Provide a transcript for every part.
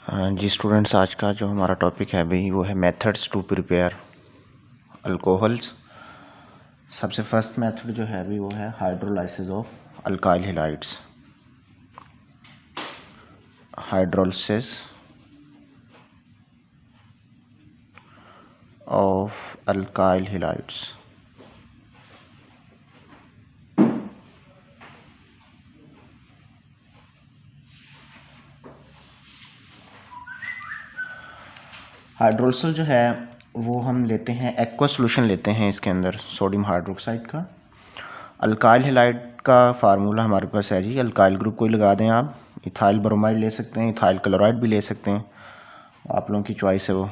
जी students, आज का जो हमारा टॉपिक है अभी वो है मेथड्स टू प्रिपेयर अल्कोहल्स। सबसे फर्स्ट मेथड जो है अभी वो है hydrolysis of alkyl halides. Hydrolysis of alkyl halides. Hydrolysis जो है वो हम लेते हैं, एक्वा सोल्यूशन लेते हैं इसके अंदर सोडियम हाइड्रोक्साइड का। अल्काइल हैलाइड का फार्मूला हमारे पास है जी, अल्काइल ग्रुप कोई लगा दें आप। इथाइल ब्रोमाइड ले सकते हैं, इथाइल क्लोराइड भी ले सकते हैं, आप लोगों की चॉइस है वो।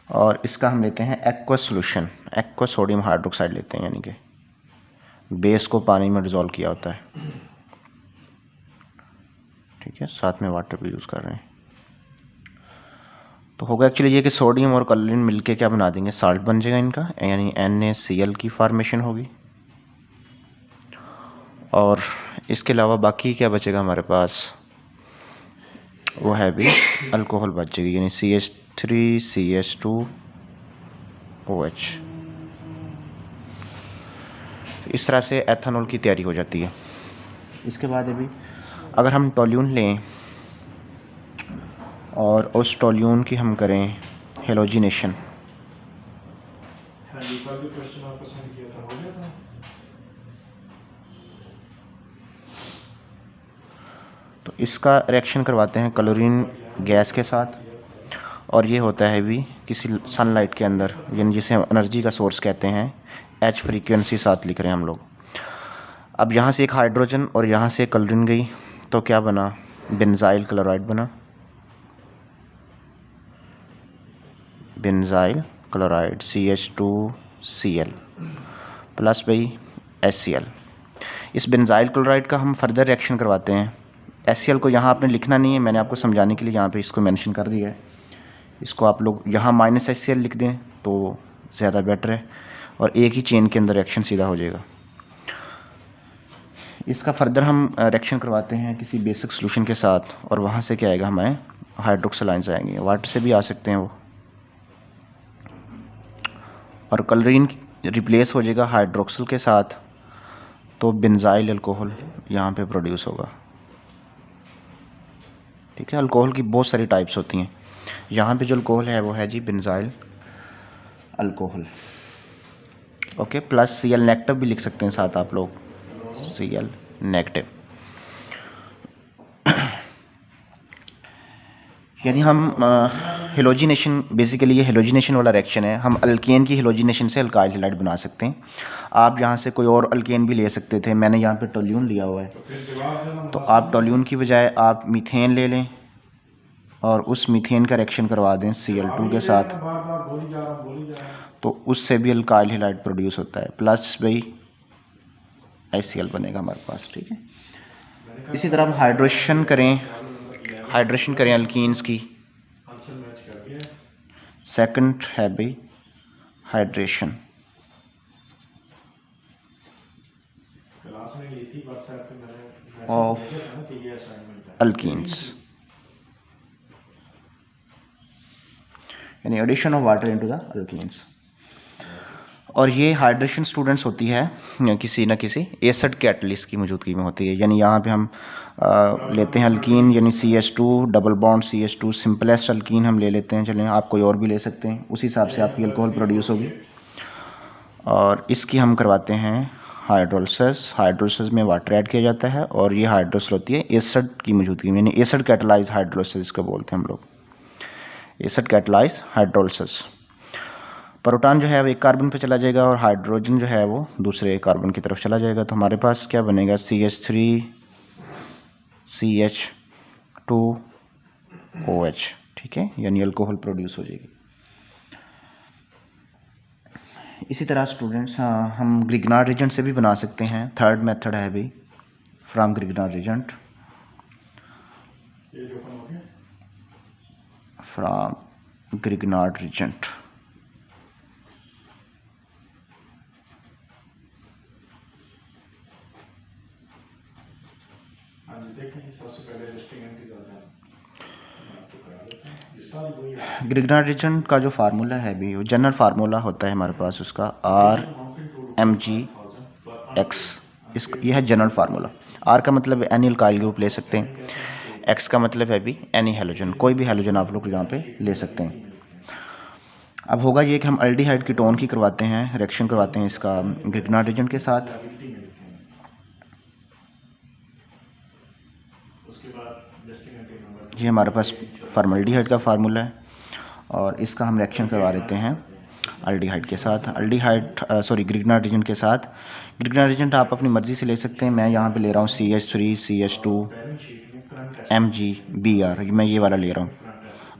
और इसका हम लेते हैं aqua solution, aqua sodium hydroxide लेते हैं, यानी कि बेस को पानी में डिज़ोल्व किया होता है। ठीक है, साथ में वाटर भी यूज़ कर रहे हैं। तो होगा एक्चुअली ये कि सोडियम और क्लोरीन मिलके क्या बना देंगे, साल्ट बन जाएगा इनका, यानी NaCl की फॉर्मेशन होगी। और इसके अलावा बाकी क्या बचेगा हमारे पास, वो है भी अल्कोहल बच जाएगी, यानी CH3CH2OH। इस तरह से एथेनॉल की तैयारी हो जाती है। इसके बाद अभी अगर हम टोल्यून लें और उस टोल्यून की हम करें हेलोजिनेशन, तो इसका रिएक्शन करवाते हैं क्लोरीन गैस के साथ, और ये होता है भी किसी सनलाइट के अंदर, यानी जिसे हम एनर्जी का सोर्स कहते हैं, H फ्रीक्वेंसी साथ लिख रहे हैं हम लोग। अब यहाँ से एक हाइड्रोजन और यहाँ से क्लोरीन गई, तो क्या बना, बेंजाइल क्लोराइड बना, बेंजाइल क्लोराइड CH2Cl प्लस भाई HCl। इस बेंजाइल क्लोराइड का हम फर्दर रिएक्शन करवाते हैं। HCl को यहाँ आपने लिखना नहीं है, मैंने आपको समझाने के लिए यहाँ पे इसको मेंशन कर दिया है। इसको आप लोग यहाँ -HCl लिख दें तो ज़्यादा बेटर है, और एक ही चेन के अंदर रिएक्शन सीधा हो जाएगा। इसका फर्दर हम रिएक्शन करवाते हैं किसी बेसिक सोल्यूशन के साथ, और वहाँ से क्या आएगा, हमारे हाइड्रोक्सिल आयंस आएंगे, वाटर से भी आ सकते हैं वो, और क्लोरीन रिप्लेस हो जाएगा हाइड्रोक्सिल के साथ, तो बेंजाइल अल्कोहल यहाँ पे प्रोड्यूस होगा। ठीक है, अल्कोहल की बहुत सारी टाइप्स होती हैं। यहाँ पे जो अल्कोहल है वो है जी benzyl alcohol. Okay, plus Cl negative भी लिख सकते हैं साथ आप लोग, Cl नेगेटिव। यानी हम हेलोजिनेशन, बेसिकली ये हेलोजिनेशन वाला रिएक्शन है। हम अल्केन की हेलोजिनेशन से अल्काइल हैलाइड बना सकते हैं। आप यहाँ से कोई और अल्केन भी ले सकते थे, मैंने यहाँ पे टोल्यून लिया हुआ है, तो आप टोल्यून की बजाय आप मीथेन ले लें और उस मीथेन का रिएक्शन करवा दें Cl2 के साथ, तो उससे भी अल्काइल हैलाइड प्रोड्यूस होता है, प्लस भाई HCl बनेगा हमारे पास। ठीक है, इसी तरह हम हाइड्रेशन करें अल्कीन्स की। सेकंड है भाई हाइड्रेशन ऑफ अल्कीन्स, यानी addition of water into the alkenes. और ये हाइड्रेशन स्टूडेंट्स होती है किसी न किसी एसिड कैटलिस्ट की मौजूदगी में होती है। यानी यहाँ पे हम लेते हैं अल्कीन, यानी CH2 double bond CH2, simplest alkyne हम ले लेते हैं। चलें, आप कोई और भी ले सकते हैं, उस हिसाब से आपकी अल्कोहल प्रोड्यूस होगी। और इसकी हम करवाते हैं हाइड्रोलिसिस। हाइड्रोलिसिस में वाटर ऐड किया जाता है, और ये हाइड्रोलिसिस होती है एसिड की मौजूदगी में, यानी एसिड कैटलाइज हाइड्रोलिसिस इसको बोलते हैं हम लोग, एसिड कैटलाइज हाइड्रोलिसिस। प्रोटॉन जो है वो एक कार्बन पे चला जाएगा और हाइड्रोजन जो है वो दूसरे कार्बन की तरफ चला जाएगा, तो हमारे पास क्या बनेगा, CH3CH2OH। ठीक है, यानी अल्कोहल प्रोड्यूस हो जाएगी। इसी तरह स्टूडेंट्स हम ग्रिग्नार्ड रिजेंट से भी बना सकते हैं। थर्ड मेथड है भी from Grignard reagent, from Grignard reagent. देखें, सबसे पहले रेस्टिंग एंटी जाता है। ग्रिग्नार्ड रीजन का जो फार्मूला है भी, वो जनरल फार्मूला होता है हमारे पास उसका RMgX। इस यह है जनरल फार्मूला। R का मतलब एनी अल्काइल ग्रुप ले सकते हैं, X का मतलब है भी एनी हेलोजन, कोई भी हेलोजन आप लोग यहाँ पे ले सकते हैं। अब होगा ये कि हम एल्डिहाइड कीटोन की करवाते हैं, रिएक्शन करवाते हैं इसका ग्रिग्नार्ड रीजन के साथ। ये हमारे पास फॉर्मल्डिहाइड का फार्मूला है और इसका हम रिएक्शन करवा देते हैं एल्डिहाइड के साथ, ग्रिग्नार्ड रीजन के साथ। ग्रिग्नार्ड रीजन आप अपनी मर्ज़ी से ले सकते हैं, मैं यहाँ पे ले रहा हूँ CH3 CH2 MgBr, मैं ये वाला ले रहा हूँ।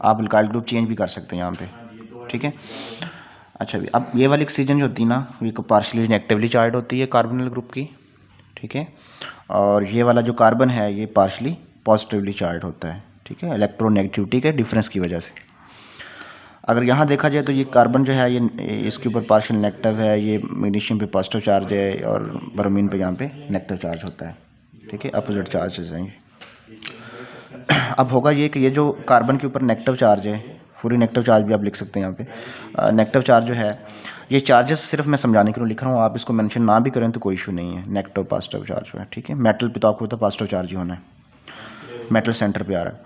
आप अल्काइल ग्रुप चेंज भी कर सकते हैं यहाँ पे, ठीक है। अच्छा भी अब ये वाली ऑक्सीजन जो होती है ना, ये पार्शली नेगेटिवली चार्ज होती है कार्बोनिल ग्रुप की, ठीक है। और ये वाला जो कार्बन है ये पार्शली पॉजिटिवली चार्ज होता है, ठीक है, इलेक्ट्रोनेगेटिविटी के डिफरेंस की वजह से। अगर यहाँ देखा जाए तो ये कार्बन जो है ये इसके ऊपर पार्शियल नेगेटिव है, ये मैग्नीशियम पे पॉजिटिव चार्ज है और ब्रोमीन पे यहाँ पे नेगेटिव चार्ज होता है, ठीक है, अपोजिट चार्जेस हैं ये। अब होगा ये कि ये जो कार्बन के ऊपर नेगेटिव चार्ज है, पूरी नेगेटिव चार्ज भी आप लिख सकते हैं यहाँ पे, नेगेटिव चार्ज जो है, ये चार्जेस सिर्फ मैं समझाने के लिए लिख रहा हूँ, आप इसको मेंशन ना भी करें तो कोई इशू नहीं है। नेगेटिव पॉजिटिव चार्ज है, ठीक है, मेटल पे तो आपको पता पॉजिटिव चार्ज ही होना है, मेटल सेंटर पे आ रहा है।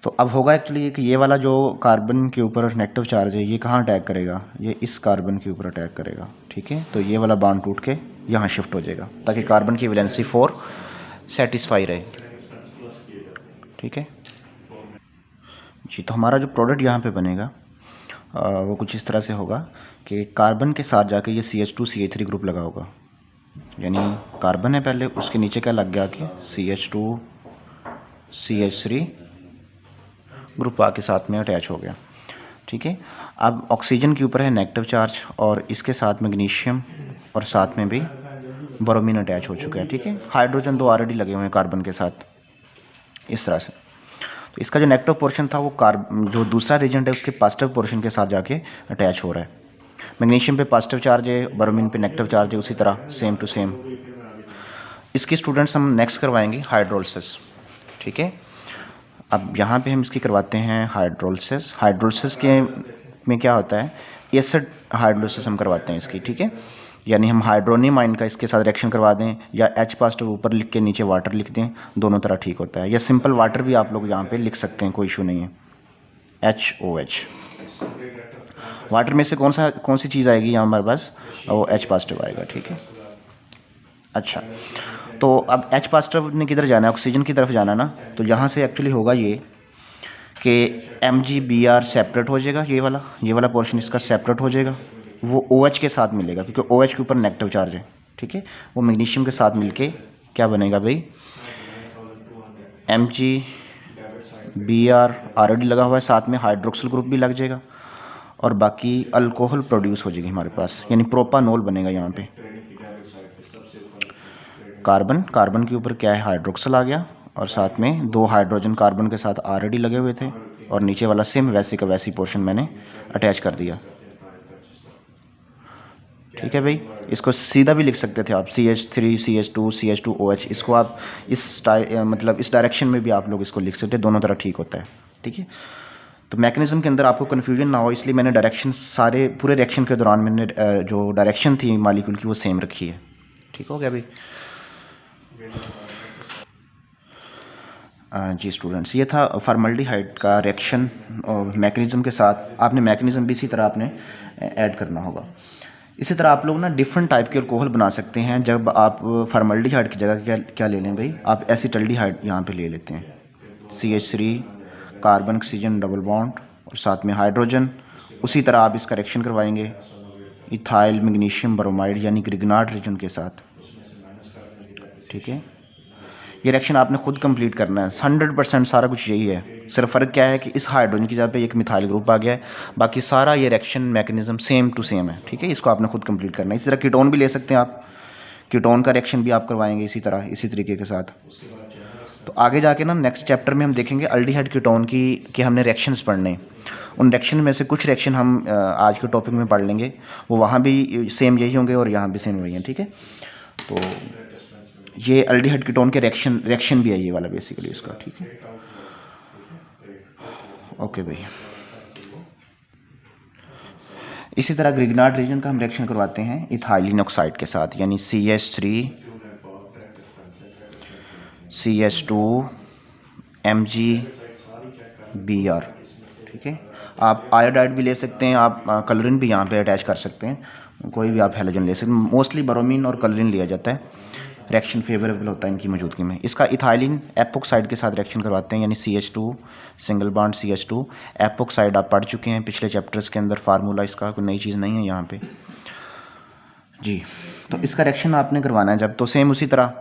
तो अब होगा एक्चुअली कि ये वाला जो कार्बन के ऊपर नेगेटिव चार्ज है ये कहाँ अटैक करेगा, ये इस कार्बन के ऊपर अटैक करेगा, ठीक है। तो ये वाला बॉन्ड टूट के यहाँ शिफ्ट हो जाएगा ताकि कार्बन की वैलेंसी 4 सेटिस्फाई रहे, ठीक है जी। तो हमारा जो प्रोडक्ट यहाँ पे बनेगा वो कुछ इस तरह से होगा कि कार्बन के साथ जाके ये CH2 CH3 ग्रुप लगा होगा, यानी कार्बन है पहले, उसके नीचे क्या लग गया कि CH2 CH3 ग्रुप आके साथ में अटैच हो गया, ठीक है। अब ऑक्सीजन के ऊपर है नेगेटिव चार्ज और इसके साथ मैग्नीशियम और साथ में भी ब्रोमीन अटैच हो चुका है, ठीक है। हाइड्रोजन 2 ऑलरेडी लगे हुए हैं कार्बन के साथ, इस तरह से। तो इसका जो नेगेटिव पोर्शन था वो जो दूसरा रीजेंट है उसके पॉजिटिव पोर्शन के साथ जाके अटैच हो रहा है। मैग्नीशियम पे पॉजिटिव चार्ज है, ब्रोमीन पे नेगेटिव चार्ज है, उसी तरह सेम टू सेम। इसकी स्टूडेंट्स हम नेक्स्ट करवाएंगे हाइड्रोलिसिस, ठीक है। अब यहाँ पे हम इसकी करवाते हैं हाइड्रोलिसिस। हाइड्रोलिसिस के में क्या होता है, एसिड हाइड्रोलिसिस हम करवाते हैं इसकी, ठीक है। यानी हम हाइड्रोनियम आयन का इसके साथ रिएक्शन करवा दें या H पॉजिटिव ऊपर लिख के नीचे वाटर लिख दें, दोनों तरह ठीक होता है। या सिंपल वाटर भी आप लोग यहाँ पे लिख सकते हैं, कोई इशू नहीं है, HOH। वाटर में से कौन सी चीज़ आएगी यहाँ हमारे पास, वो H पॉजिटिव आएगा, ठीक है। अच्छा, तो अब H पॉजिटिव ने किधर जाना है, ऑक्सीजन की तरफ जाना ना, तो यहाँ से एक्चुअली होगा ये कि MgBr सेपरेट हो जाएगा, ये वाला पोर्शन इसका सेपरेट हो जाएगा, वो OH के साथ मिलेगा क्योंकि OH के ऊपर नेगेटिव चार्ज है, ठीक है। वो मैग्नीशियम के साथ मिलके क्या बनेगा भाई, MgBr ऑलरेडी लगा हुआ है, साथ में हाइड्रोक्सिल ग्रुप भी लग जाएगा और बाकी अल्कोहल प्रोड्यूस हो जाएगी हमारे पास, यानी प्रोपानोल बनेगा यहाँ पे। कार्बन के ऊपर क्या है, हाइड्रोक्सिल आ गया और साथ में 2 हाइड्रोजन कार्बन के साथ ऑलरेडी लगे हुए थे और नीचे वाला सेम वैसे का वैसी पोर्शन मैंने अटैच कर दिया, ठीक है भाई। इसको सीधा भी लिख सकते थे आप, CH3 CH2 CH2OH, इसको आप इस डायरेक्शन में भी आप लोग इसको लिख सकते हैं, दोनों तरह ठीक होता है, ठीक है। तो मैकेनिज्म के अंदर आपको कन्फ्यूजन ना हो इसलिए मैंने डायरेक्शन सारे पूरे रिएक्शन के दौरान मैंने जो डायरेक्शन थी मालिक्यूल की वो सेम रखी है, ठीक हो गया भाई। जी स्टूडेंट्स, ये था फॉर्मल्डिहाइड का रिएक्शन और मैकेनिज्म के साथ आपने मैकेनिज्म भी इसी तरह आपने ऐड करना होगा। इसी तरह आप लोग ना डिफरेंट टाइप के अल्कोहल बना सकते हैं। जब आप फॉर्मल्डिहाइड की जगह क्या ले लें भाई, आप एसिटल्डिहाइड यहाँ पे ले लेते हैं, CH3 carbon oxygen double bond और साथ में हाइड्रोजन। उसी तरह आप इसका रिएक्शन करवाएंगे इथाइल मैग्नीशियम ब्रोमाइड यानी ग्रिग्नार्ड रीजन के साथ, ठीक है। ये रिएक्शन आपने खुद कंप्लीट करना है, 100% सारा कुछ यही है। सिर्फ फ़र्क क्या है कि इस हाइड्रोजन की जगह पे एक मिथाइल ग्रुप आ गया है, बाकी सारा ये reaction mechanism same to same है, ठीक है। इसको आपने खुद कंप्लीट करना है। इसी तरह कीटोन भी ले सकते हैं आप, कीटोन का रिएक्शन भी आप करवाएंगे इसी तरह इसी तरीके के साथ। तो आगे जाके ना नेक्स्ट चैप्टर में हम देखेंगे अल्डिहाइड कीटोन की हमने रिएक्शंस पढ़ने, उन रिएक्शन में से कुछ रिएक्शन हम आज के टॉपिक में पढ़ लेंगे, वो वहाँ भी सेम यही होंगे और यहाँ भी सेम वही हैं, ठीक है। तो ये अल्डिहाइड कीटोन के रिएक्शन भी है ये वाला बेसिकली इसका, ठीक है। ओके भाई। इसी तरह ग्रिग्नार्ड रीजन का हम रिएक्शन करवाते हैं इथाइलिन ऑक्साइड के साथ, यानी CH3 CH2 MgBr। ठीक है, आप आयोडाइड भी ले सकते हैं, आप कलरिन भी यहाँ पे अटैच कर सकते हैं, कोई भी आप हैलोजन ले सकते हैं। मोस्टली ब्रोमीन और कलरिन लिया जाता है, रिएक्शन फेवरेबल होता है इनकी मौजूदगी में। इसका इथाइलिन एपोक्साइड के साथ रिएक्शन करवाते हैं, यानी CH2 single bond CH2 epoxide आप पढ़ चुके हैं पिछले चैप्टर्स के अंदर, फार्मूला इसका कोई नई चीज़ नहीं है यहाँ पे जी। तो इसका रिएक्शन आपने करवाना है जब, तो सेम उसी तरह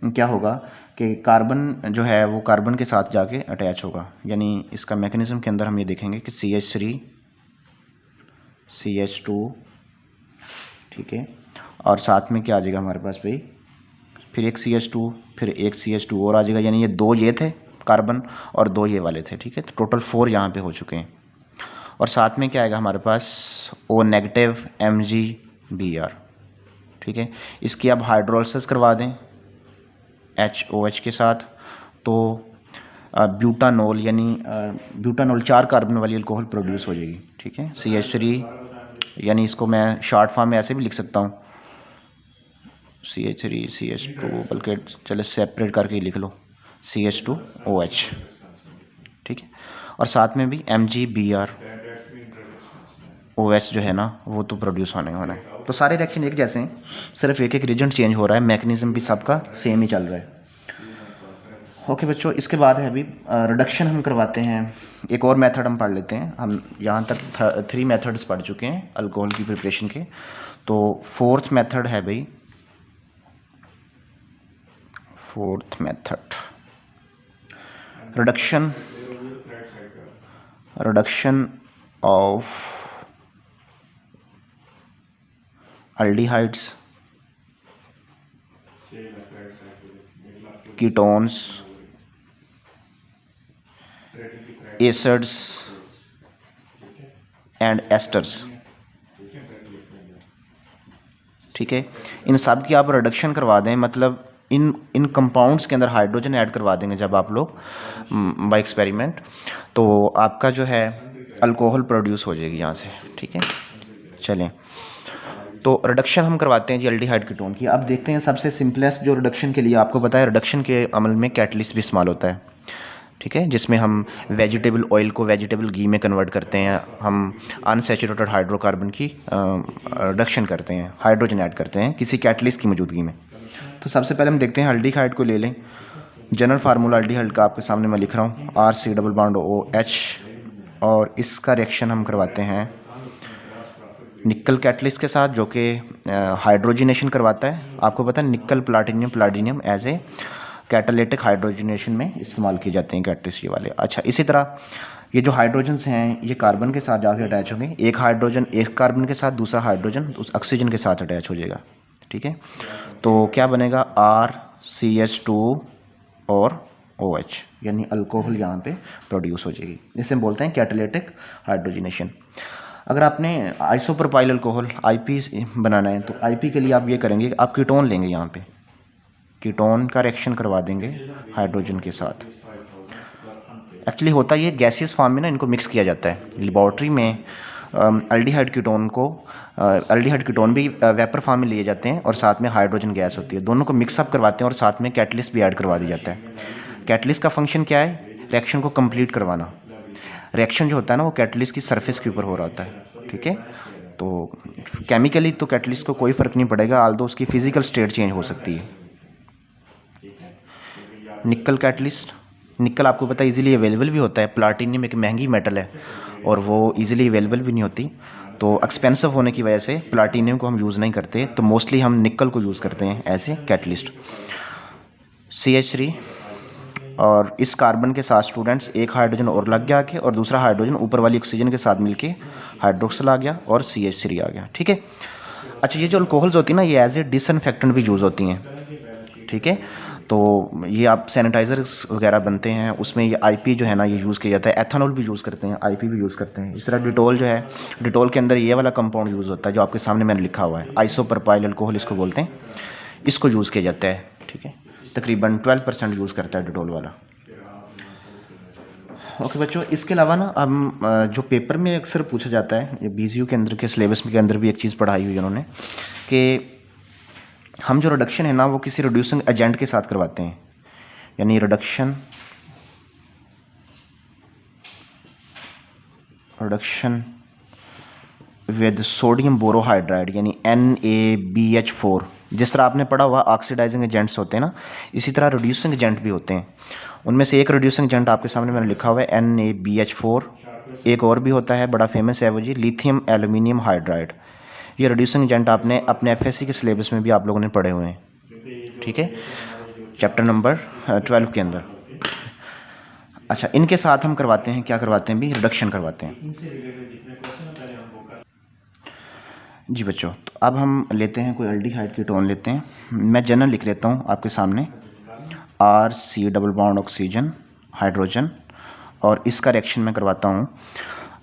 क्या होगा कि कार्बन जो है वो कार्बन के साथ जाके अटैच होगा, यानी इसका मैकेनिज्म के अंदर हम ये देखेंगे कि CH3 CH2, ठीक है, और साथ में क्या आ जाएगा हमारे पास भाई, फिर एक CH2, फिर एक CH2 और आ जाएगा, यानी ये 2 ये थे कार्बन और 2 ये वाले थे। ठीक है, तो टोटल 4 यहाँ पे हो चुके हैं। और साथ में क्या आएगा हमारे पास O नेगेटिव MgBr। ठीक है, इसकी आप हाइड्रोलिसिस करवा दें HOH के साथ, तो ब्यूटानॉल, यानी ब्यूटानॉल 4 कार्बन वाली अल्कोहल प्रोड्यूस हो जाएगी। ठीक है, CH3, यानी इसको मैं शॉर्ट फॉर्म में ऐसे भी लिख सकता हूँ CH3 CH2, बल्कि चले सेपरेट करके ही लिख लो CH2OH। ठीक है, और साथ में भी MgBr OH जो है ना वो तो प्रोड्यूस होने वाला है। तो सारे रिएक्शन एक जैसे हैं, सिर्फ एक एक रिएजेंट चेंज हो रहा है, मैकेनिज्म भी सबका सेम ही चल रहा है। ओके बच्चों, इसके बाद है अभी रिडक्शन हम करवाते हैं। एक और मेथड हम पढ़ लेते हैं। हम यहाँ तक 3 मेथड्स पढ़ चुके हैं अल्कोहल की प्रिपरेशन के, तो 4th मेथड है भाई, 4th method reduction of aldehydes, ketones, acids and esters। ठीक है, इन सब की आप रिडक्शन करवा दें, मतलब इन कंपाउंड्स के अंदर हाइड्रोजन ऐड करवा देंगे जब आप लोग बाय एक्सपेरिमेंट, तो आपका जो है अल्कोहल प्रोड्यूस हो जाएगी यहाँ से। ठीक है, चलें, तो रिडक्शन हम करवाते हैं जी एल्डिहाइड कीटोन की। अब देखते हैं सबसे सिंपलेस्ट जो रिडक्शन के लिए, आपको पता है रिडक्शन के अमल में कैटलिस्ट भी इस्तेमाल होता है। ठीक है, जिसमें हम वेजिटेबल ऑयल को वेजिटेबल घी में कन्वर्ट करते हैं, हम अनसैचुरेटेड हाइड्रोकार्बन की रिडक्शन करते हैं, हाइड्रोजन ऐड करते हैं किसी कैटलिस्ट की मौजूदगी में। तो सबसे पहले हम देखते हैं एल्डिहाइड को ले लें। जनरल फार्मूला एल्डिहाइड का आपके सामने मैं लिख रहा हूँ, RC⋯OH, और इसका रिएक्शन हम करवाते हैं निकल कैटलिस्ट के साथ, जो कि हाइड्रोजनेशन करवाता है। आपको पता है nickel platinum as a catalytic hydrogenation में इस्तेमाल किए जाते हैं कैटलिस्ट ये वाले। अच्छा, इसी तरह ये जो हाइड्रोजन्स हैं ये कार्बन के साथ जाके अटैच होंगे, एक हाइड्रोजन एक कार्बन के साथ, दूसरा हाइड्रोजन उस ऑक्सीजन के साथ अटैच हो जाएगा। ठीक है, तो क्या बनेगा RCH2 और OH, यानी अल्कोहल यहाँ पे प्रोड्यूस हो जाएगी। इसे हम बोलते हैं कैटालिटिक हाइड्रोजनेशन। अगर आपने आइसोप्रोपाइल अल्कोहल IP बनाना है, तो IP के लिए आप ये करेंगे, आप कीटोन लेंगे, यहाँ पे कीटोन का रिएक्शन करवा देंगे हाइड्रोजन के साथ। एक्चुअली होता ये गैसियस फॉर्म में ना इनको मिक्स किया जाता है लेबॉर्ट्री में। एल्डिहाइड कीटोन भी वेपर फॉर्म में लिए जाते हैं और साथ में हाइड्रोजन गैस होती है, दोनों को मिक्सअप करवाते हैं और साथ में कैटलिस्ट भी ऐड करवा दिया जाता है। कैटलिस्ट का फंक्शन क्या है? रिएक्शन को कंप्लीट करवाना। रिएक्शन जो होता है ना वो कैटलिस्ट की सरफेस के ऊपर हो रहा होता है। ठीक है, तो केमिकली तो कैटलिस्ट को कोई फ़र्क नहीं पड़ेगा, आल्दो उसकी फिजिकल स्टेट चेंज हो सकती है। निकल कैटलिस्ट, निकल आपको पता है इजीली अवेलेबल भी होता है, प्लाटिनियम एक महंगी मेटल है और वो इजीली अवेलेबल भी नहीं होती, तो एक्सपेंसिव होने की वजह से प्लाटिनियम को हम यूज़ नहीं करते, तो मोस्टली हम निकल को यूज़ करते हैं एज ए कैटलिस्ट। CH3 और इस कार्बन के साथ स्टूडेंट्स एक हाइड्रोजन और लग गया आके, और दूसरा हाइड्रोजन ऊपर वाली ऑक्सीजन के साथ मिलके हाइड्रोक्सिल आ गया और CH3 आ गया। ठीक है, अच्छा ये जो अल्कोहल्स होती है ना ये एज ए डिसइंफेक्टेंट भी यूज़ होती हैं। ठीक है, तो ये आप सैनिटाइज़र्स वगैरह बनते हैं उसमें ये IP जो है ना ये यूज़ किया जाता है, एथेनॉल भी यूज़ करते हैं, IP भी यूज़ करते हैं। इस तरह डिटोल जो है, डिटोल के अंदर ये वाला कंपाउंड यूज़ होता है जो आपके सामने मैंने लिखा हुआ है, आइसोप्रोपाइल अल्कोहल इसको बोलते हैं, इसको यूज़ किया जाता है। ठीक है, तकरीबन 12% यूज़ करता है डिटोल वाला। ओके बच्चों, इसके अलावा ना हम जो पेपर में अक्सर पूछा जाता है, ये BGU के अंदर के सिलेबस के अंदर भी एक चीज़ पढ़ाई हुई है उन्होंने, कि हम जो रिडक्शन है ना वो किसी रिड्यूसिंग एजेंट के साथ करवाते हैं, यानी रिडक्शन विद सोडियम बोरोहाइड्राइड यानी NaBH4। जिस तरह आपने पढ़ा हुआ ऑक्सीडाइजिंग एजेंट्स होते हैं ना, इसी तरह रिड्यूसिंग एजेंट भी होते हैं। उनमें से एक रिड्यूसिंग एजेंट आपके सामने मैंने लिखा हुआ है NaBH4। एक और भी होता है, बड़ा फेमस है वो जी, लिथियम एल्यूमिनियम हाइड्राइड। ये रिड्यूसिंग एजेंट आपने अपने FSC के सिलेबस में भी आप लोगों ने पढ़े हुए हैं, ठीक है, चैप्टर नंबर 12 के अंदर। अच्छा, इनके साथ हम करवाते हैं, क्या करवाते हैं भी, रिडक्शन करवाते हैं जी बच्चों। तो अब हम लेते हैं कोई एल्डिहाइड कीटोन लेते हैं, मैं जनरल लिख लेता हूँ आपके सामने, RC double bond oxygen hydrogen, और इसका रिएक्शन मैं करवाता हूँ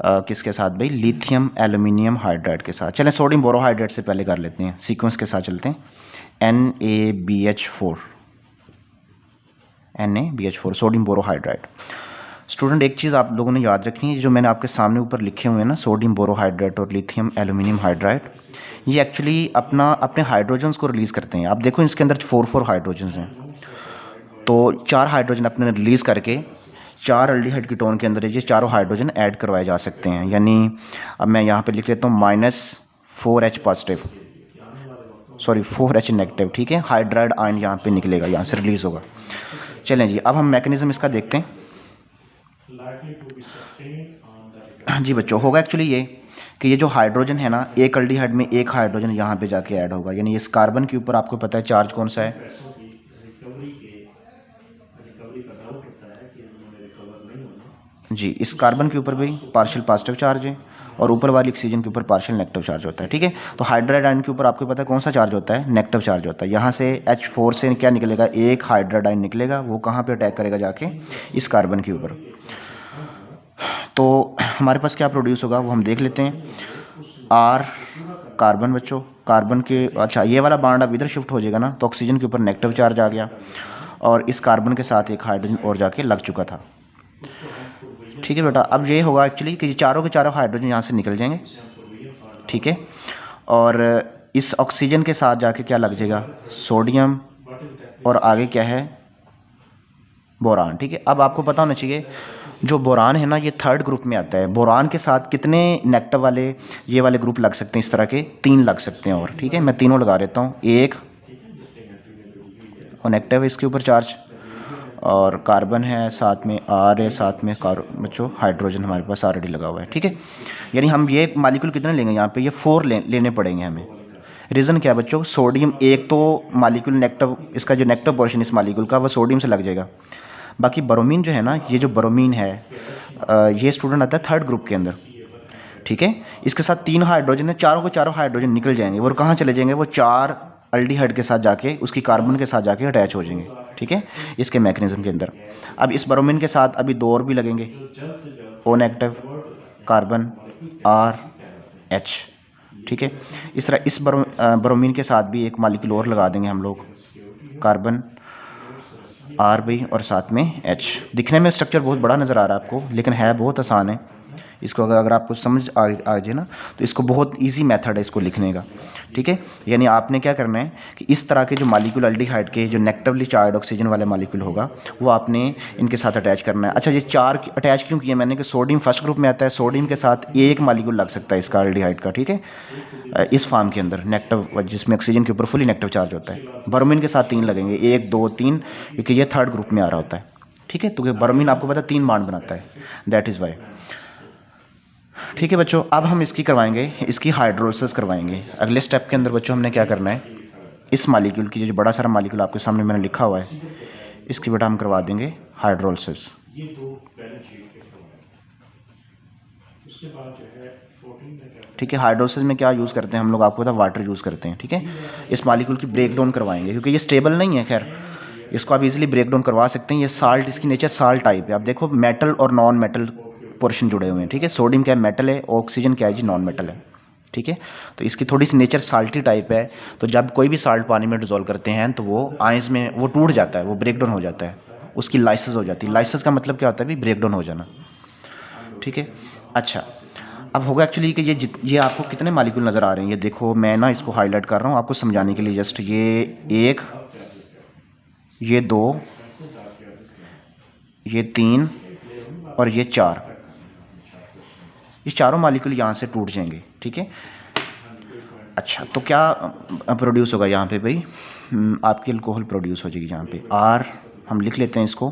किसके साथ भाई, लिथियम एल्यूमिनियम हाइड्राइड के साथ। चलें सोडियम बोरोहाइड्राइड से पहले कर लेते हैं, सीक्वेंस के साथ चलते हैं। NaBH4 sodium borohydride. स्टूडेंट एक चीज़ आप लोगों ने याद रखनी है, जो मैंने आपके सामने ऊपर लिखे हुए हैं ना, सोडियम बोरोहाइड्राइड और लिथियम एल्यूमिनियम हाइड्राइड, ये एक्चुअली अपने हाइड्रोजन्स को रिलीज़ करते हैं। आप देखो इसके अंदर 4 हाइड्रोजन्स हैं, तो 4 हाइड्रोजन अपने रिलीज़ करके 4 एल्डिहाइड कीटोन के अंदर ये चारों हाइड्रोजन ऐड करवाए जा सकते हैं। यानी अब मैं यहाँ पे लिख लेता हूँ -4H positive, sorry 4H negative, ठीक है, हाइड्राइड आयन यहाँ पे निकलेगा, यहाँ से रिलीज़ होगा। चलें जी, अब हम मैकेनिज्म इसका देखते हैं जी बच्चों। होगा एक्चुअली ये कि ये जो हाइड्रोजन है ना, एक एल्डिहाइड में एक हाइड्रोजन यहाँ पे जाके ऐड होगा, यानी इस कार्बन के ऊपर आपको पता है चार्ज कौन सा है, जी, इस कार्बन के ऊपर भी पार्शियल पॉजिटिव चार्ज है और ऊपर वाली ऑक्सीजन के ऊपर पार्शियल नेगेटिव चार्ज होता है, ठीक है। तो हाइड्राइड आयन के ऊपर आपको पता है कौन सा चार्ज होता है, नेगेटिव चार्ज होता है। यहाँ से H4 से क्या निकलेगा, एक हाइड्राइड आयन निकलेगा, वो कहाँ पे अटैक करेगा, जाके इस कार्बन के ऊपर। तो हमारे पास क्या प्रोड्यूस होगा वो हम देख लेते हैं। R कार्बन बच्चों, कार्बन के, अच्छा ये वाला बॉन्ड अब इधर शिफ्ट हो जाएगा ना, तो ऑक्सीजन के ऊपर नेगेटिव चार्ज आ गया और इस कार्बन के साथ एक हाइड्रोजन और जाके लग चुका था, ठीक है बेटा। अब ये होगा एक्चुअली कि चारों के चारों हाइड्रोजन यहाँ से निकल जाएंगे, ठीक है, और इस ऑक्सीजन के साथ जाके क्या लग जाएगा, सोडियम, और आगे क्या है, बोरान, ठीक है। अब आपको पता होना चाहिए जो बोरान है ना, ये 3rd ग्रुप में आता है। बोरान के साथ कितने नेगेटिव वाले ये वाले ग्रुप लग सकते हैं, इस तरह के 3 लग सकते हैं, और ठीक है, मैं तीनों लगा देता हूँ। एक और नेगेटिव है इसके ऊपर चार्ज, और कार्बन है, साथ में R है, साथ में बच्चों हाइड्रोजन हमारे पास ऑलरेडी लगा हुआ है, ठीक है। यानी हम ये मालिक्यूल कितने लेंगे यहाँ पे, ये 4 लेने पड़ेंगे हमें। रीज़न क्या है बच्चों, सोडियम, एक तो मालिक्यूल नेगेटिव, इसका जो नेगेटिव पोर्शन इस मालिक्यूल का वो सोडियम से लग जाएगा। बाकी ब्रोमीन जो है ना, ये जो ब्रोमीन है ये स्टूडेंट आता है 3rd ग्रुप के अंदर, ठीक है। इसके साथ 3 हाइड्रोजन है, चारों के चारों हाइड्रोजन निकल जाएंगे, वो कहाँ चले जाएंगे, वो 4 एल्डिहाइड के साथ जाके उसकी कार्बन के साथ जाके अटैच हो जाएंगे, ठीक है, इसके मैकेनिज्म के अंदर। अब इस ब्रोमीन के साथ अभी 2 और भी लगेंगे, O नेगेटिव, कार्बन, RH, ठीक है। इस तरह इस ब्रोमीन के साथ भी एक मालिक्यूल और लगा देंगे हम लोग, कार्बन, R भी, और साथ में H। दिखने में स्ट्रक्चर बहुत बड़ा नज़र आ रहा है आपको, लेकिन है बहुत आसान है। इसको अगर आपको समझ आ जाए ना, तो इसको बहुत इजी मेथड है इसको लिखने का, ठीक है। यानी आपने क्या करना है कि इस तरह के जो मालिक्यूल एल्डिहाइड के जो नेगेटिवली चार्ज ऑक्सीजन वाले मालिक्यूल होगा वो आपने इनके साथ अटैच करना है। अच्छा, ये 4 अटैच क्यों किया मैंने, कि सोडियम 1st ग्रुप में आता है, सोडियम के साथ एक मालिक्यूल लग सकता है इसका एल्डिहाइड का, ठीक है, इस फॉर्म के अंदर नेगेटिव, जिसमें ऑक्सीजन के ऊपर फुली नेगेटिव चार्ज होता है। ब्रोमीन के साथ 3 लगेंगे, 1 2 3, क्योंकि ये 3rd ग्रुप में आ रहा होता है, ठीक है। तो ब्रोमीन आपको पता है 3 बॉन्ड बनाता है, दैट इज़ वाई, ठीक है बच्चों। अब हम इसकी करवाएंगे, इसकी हाइड्रोलिसिस करवाएंगे। अगले स्टेप के अंदर बच्चों हमने क्या करना है, इस मालिक्यूल की, जो बड़ा सारा मालिक्यूल आपके सामने मैंने लिखा हुआ है, इसकी बेटा हम करवा देंगे हाइड्रोलिसिस। ठीक है, हाइड्रोलिसिस में क्या यूज़ करते हैं हम लोग, आपको पता है वाटर यूज़ करते हैं, ठीक है। इस मालिक्यूल की ब्रेक डाउन करवाएंगे, क्योंकि ये स्टेबल नहीं है, खैर इसको आप इजीली ब्रेक डाउन करवा सकते हैं। ये साल्ट, इसकी नेचर साल्ट टाइप है। आप देखो मेटल और नॉन मेटल पोर्शन जुड़े हुए हैं, ठीक है। सोडियम क्या है, मेटल है, ऑक्सीजन क्या है जी, नॉन मेटल है, ठीक है। तो इसकी थोड़ी सी नेचर साल्टी टाइप है, तो जब कोई भी साल्ट पानी में डिजोल्व करते हैं तो वो आयंस में वो टूट जाता है, वो ब्रेक डाउन हो जाता है, उसकी लाइसिस हो जाती है। लाइसिस का मतलब क्या होता है भाई? ब्रेक डाउन हो जाना, ठीक है। अच्छा, अब होगा एक्चुअली कि ये आपको कितने मालिक्यूल नज़र आ रहे हैं, ये देखो मैं ना इसको हाईलाइट कर रहा हूँ आपको समझाने के लिए, जस्ट ये 1, ये 2, ये 3 और ये 4, ये चारों मालिक्यूल यहाँ से टूट जाएंगे, ठीक है। अच्छा, तो क्या प्रोड्यूस होगा यहाँ पे भाई? आपकी अल्कोहल प्रोड्यूस हो जाएगी यहाँ पे, आर हम लिख लेते हैं इसको,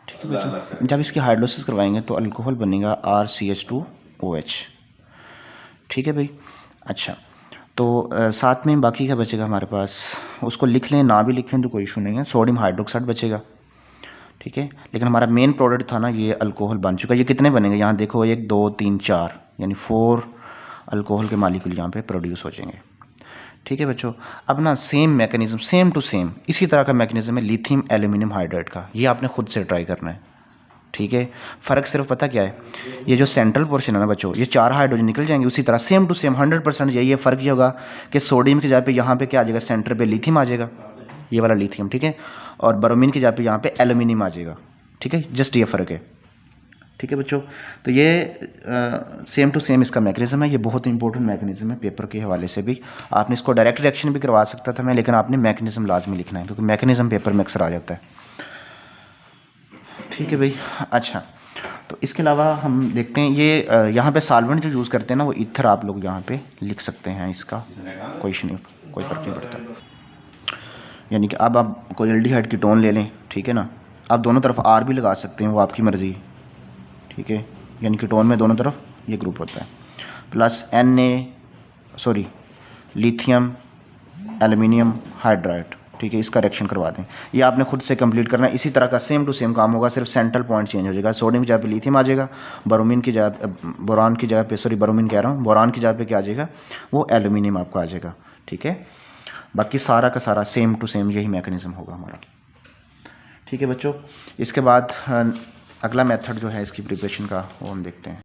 ठीक है बच्चों। जब इसकी हाइड्रोलिसिस करवाएंगे तो अल्कोहल बनेगा RCH2OH, ठीक है भाई। अच्छा, तो साथ में बाकी क्या बचेगा हमारे पास, उसको लिख लें ना भी लिखें तो कोई इशू नहीं है, सोडियम हाइड्रोक्साइड बचेगा, ठीक है। लेकिन हमारा मेन प्रोडक्ट था ना, ये अल्कोहल बन चुका है। ये कितने बनेंगे यहाँ देखो, 1 2 3 4, यानी 4 अल्कोहल के मालिक्यूल यहाँ पे प्रोड्यूस हो जाएंगे, ठीक है बच्चों। अब ना same mechanism, same to same इसी तरह का मैकेनिज्म है लिथियम एल्यूमिनियम हाइड्राइड का, ये आपने खुद से ट्राई करना है, ठीक है। फ़र्क सिर्फ पता क्या है, ये जो सेंट्रल पोर्शन है ना बच्चों, ये 4 हाइड्रोजन निकल जाएंगे उसी तरह, सेम टू सेम 100% यही है। फ़र्क ये होगा कि सोडियम की जगह पे यहाँ पे क्या आ जाएगा, सेंटर पे लिथियम आ जाएगा, ये वाला लिथियम, ठीक है। और ब्रोमीन की जगह पे यहाँ पे एल्यूमिनियम आ जाएगा, ठीक है। जस्ट ये फ़र्क है, ठीक है बच्चों। तो ये सेम टू सेम इसका मैकेनिज्म है, ये बहुत इंपॉर्टेंट मैकेनिज्म है पेपर के हवाले से भी। आपने इसको डायरेक्ट रिएक्शन भी करवा सकता था मैं, लेकिन आपने मैकेनिज्म लाजमी लिखना है क्योंकि मैकेनिज्म पेपर में अक्सर आ जाता है, ठीक है भाई। अच्छा, तो इसके अलावा हम देखते हैं ये यहाँ पे सॉल्वेंट जो यूज़ करते हैं ना, वो ईथर आप लोग यहाँ पे लिख सकते हैं, इसका कोई इशू नहीं, कोई फ़र्क नहीं पड़ता। यानी कि अब आप कोई एल्डिहाइड की टोन ले लें, ठीक है ना, आप दोनों तरफ आर भी लगा सकते हैं, वो आपकी मर्ज़ी, ठीक है। यानी कि टोन में दोनों तरफ ये ग्रुप होता है, प्लस लिथियम एल्यूमिनियम हाइड्राइड, ठीक है। इसका रिएक्शन करवा दें, ये आपने खुद से कंप्लीट करना है। इसी तरह का सेम टू सेम काम होगा, सिर्फ सेंट्रल पॉइंट चेंज हो जाएगा। सोडियम की जगह पे लिथियम आ जाएगा, बोरान की जगह पे बोरान की जगह पे क्या आ जाएगा, वो एल्यूमिनियम आपको आ जाएगा, ठीक है। बाकी सारा का सारा सेम टू सेम यही मैकेनिज्म होगा हमारा, ठीक है बच्चों। इसके बाद अगला मेथड जो है इसकी प्रिपरेशन का, वो हम देखते हैं।